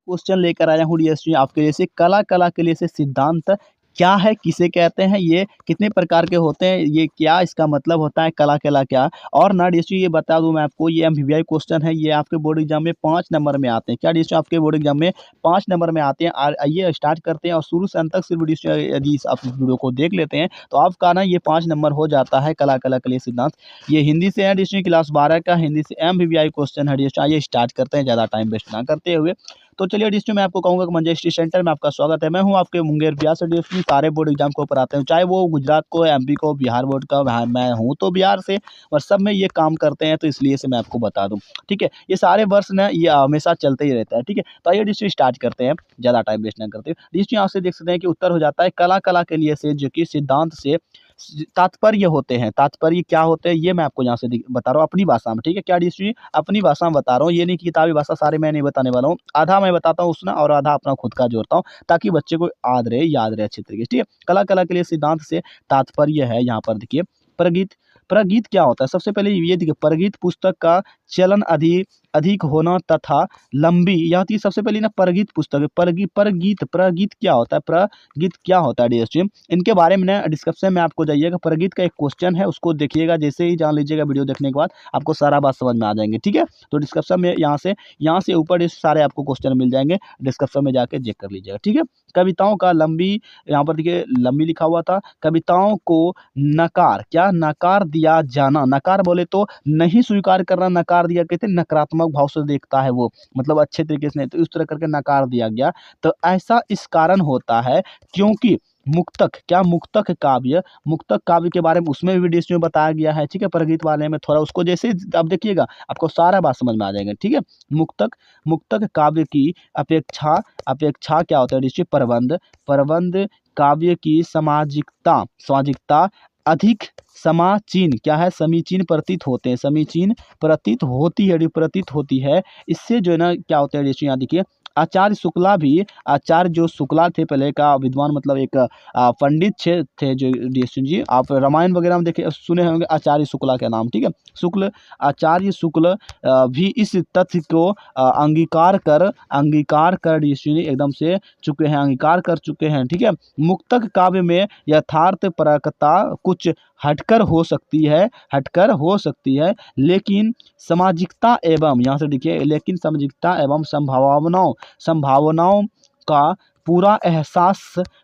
Question लेकर आया हूँ डीएसपी आपके जैसे कला के लिए से सिद्धांत क्या है, किसे कहते हैं, ये कितने प्रकार के होते हैं, ये क्या इसका मतलब होता है, कला क्या। और ना डीएसपी ये बता दूं मैं आपको, ये एमवीवीआई क्वेश्चन है, ये आपके बोर्ड एग्जाम में 5 नंबर में आते हैं। क्या डीएसपी आपके बोर्ड एग्जाम में 5 नंबर में आते हैं। आइए स्टार्ट करते हैं और शुरू से अंत तक सिर्फ डीएसपी यदि आप इस वीडियो को देख लेते हैं तो आपका ना ये 5 नंबर हो जाता है कला के लिए सिद्धांत। ये हिंदी से है डीएसपी, क्लास 12 का हिंदी से एमवीवीआई क्वेश्चन है डीएसपी। आइए स्टार्ट करते हैं ज़्यादा टाइम वेस्ट ना करते हुए। तो चलिए डीएसपी मैं आपको कहूँगा कि मंजे सेंटर में आपका स्वागत है। मैं हूँ आपके मुंगेर व्यास डीएसपी, सारे बोर्ड एग्जाम को पढ़ाते हैं, चाहे वो गुजरात को, एमपी को, बिहार बोर्ड का। मैं हूँ तो बिहार से और सब में ये काम करते हैं, तो इसलिए से मैं आपको बता दूँ। ठीक है, ये सारे वर्ष ना ये हमेशा चलते ही रहता है। ठीक है, तो आइए डीएसपी स्टार्ट करते हैं ज़्यादा टाइम वेस्ट ना करते हुए। डीएसपी यहाँ से देख सकते हैं कि उत्तर हो जाता है कला के लिए से, जो कि सिद्धांत से तात्पर्य होते हैं। तात्पर्य क्या होते हैं ये मैं आपको यहाँ से बता रहा हूँ अपनी भाषा में। ठीक है, क्या डीएसपी अपनी भाषा में बता रहा हूँ, ये नहीं कि किताबी भाषा सारे मैं नहीं बताने वाला हूँ। आधा मैं बताता हूँ उसमें और आधा अपना खुद का जोड़ता हूँ, ताकि बच्चे को याद रहे अच्छी तरीके से। ठीक है, कला के लिए सिद्धांत से तात्पर्य है यहाँ पर देखिए प्रगीत। प्रगीत क्या होता है, सबसे पहले ये देखिए, प्रगीत पुस्तक का चलन अधिक होना तथा लंबी, यहाँ थी सबसे पहले ना प्रगीत पुस्तक है। प्रगीत क्या होता है, प्रगीत क्या होता है डीएसपी, इनके बारे में ना डिस्क्रिप्शन में आपको जाइएगा। प्रगीत का एक क्वेश्चन है, उसको देखिएगा, जैसे ही जान लीजिएगा वीडियो देखने के बाद आपको सारा बात समझ में आ जाएंगे। ठीक है, तो डिस्क्रिप्शन में यहाँ से ऊपर ये सारे आपको क्वेश्चन मिल जाएंगे, डिस्क्रिप्शन में जाके चेक कर लीजिएगा। ठीक है, कविताओं का लंबी, यहाँ पर देखिए लंबी लिखा हुआ था। कविताओं को नकार दिया जाना, नकार बोले तो नहीं स्वीकार करना, नकार दिया कहते हैं नकारात्मक भाव से देखता है वो, मतलब अच्छे तरीके से नहीं, तो इस तरह करके नकार दिया गया। तो ऐसा इस कारण होता है क्योंकि मुक्तक काव्य के बारे में उसमें भी डिस्क में बताया गया है। ठीक है, प्रगीत वाले में थोड़ा उसको जैसे आप देखिएगा आपको सारा बात समझ में आ जाएगा। ठीक है, मुक्तक काव्य की अपेक्षा क्या होता है डिस्क, प्रबंध काव्य की सामाजिकता अधिक समीचीन प्रतीत होते हैं, समीचीन प्रतीत होती है। इससे जो है ना क्या होता है यहाँ देखिए, आचार्य जो शुक्ला थे पहले का विद्वान, मतलब एक पंडित थे जो डीएसपी जी, आप रामायण वगैरह में देखे सुने होंगे आचार्य शुक्ला का नाम। ठीक है, आचार्य शुक्ल भी इस तथ्य को अंगीकार कर डीएसपी जी एकदम से अंगीकार कर चुके हैं। ठीक है, मुक्तक काव्य में यथार्थ परकता कुछ हटकर हो सकती है, लेकिन सामाजिकता एवं, यहाँ से देखिए, लेकिन सामाजिकता एवं संभावनाओं का पूरा एहसास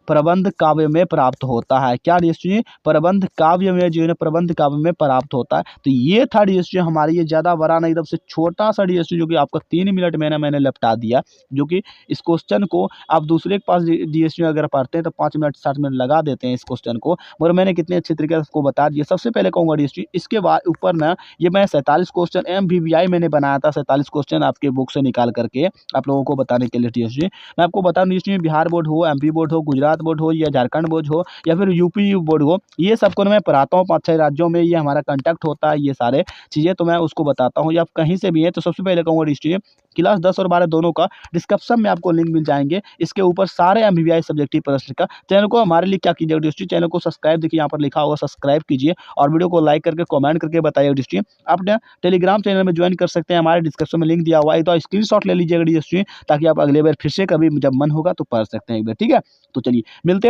प्रबंध काव्य में प्राप्त होता है। क्या डीएसपी, प्रबंध काव्य में जो है प्रबंध काव्य में प्राप्त होता है। तो ये था डीएसपी हमारी, ये ज़्यादा बड़ा नहीं, एकदम से छोटा सा डीएसपी जो कि आपका 3 मिनट में मैंने लपटा दिया, जो कि इस क्वेश्चन को आप दूसरे के पास डीएसपी अगर पढ़ते हैं तो 5 मिनट 7 मिनट लगा देते हैं इस क्वेश्चन को, मगर मैंने कितने अच्छे तरीके से उसको बता दिया। सबसे पहले कहूँगा डीएसपी, इसके बाद ऊपर ना ये मैं 47 क्वेश्चन एमवीवीआई मैंने बनाया था, 47 क्वेश्चन आपके बुक से निकाल करके आप लोगों को बताने के लिए। डीएसपी मैं आपको बता दूँ, बिहार बोर्ड हो, एमपी बोर्ड हो, गुजरात बोर्ड हो, या झारखंड बोर्ड हो, या फिर यूपी बोर्ड हो, ये सबको मैं पढ़ाता हूँ। 5-6 राज्यों में ये हमारा कांटेक्ट होता है, ये सारे चीज़ें तो मैं उसको बताता हूँ, या आप कहीं से भी हैं। तो सबसे पहले कहूँगा डिस्ट्रिक्ट क्लास 10 और 12 दोनों का डिस्क्रिप्शन में आपको लिंक मिल जाएंगे, इसके ऊपर सारे एमवीवीआई सब्जेक्टिव प्रश्न का। चैनल को हमारे लिए क्या कीजिएगा डिस्ट्रिक्ट, चैनल को सब्सक्राइब, देखिए यहाँ पर लिखा होगा सब्सक्राइब कीजिए, और वीडियो को लाइक करके कमेंट करके बताइए। डिस्ट्रिक्ट अपने टेलीग्राम चैनल में ज्वाइन कर सकते हैं, हमारे डिस्क्रिप्शन में लिंक दिया हुआ है, तो स्क्रीनशॉट ले लीजिएगा डिस्ट्रिक्ट, ताकि आप अगले बार फिर से कभी जब मन होगा तो पढ़ सकते हैं एक बार। ठीक है, तो चलिए मिलते हैं।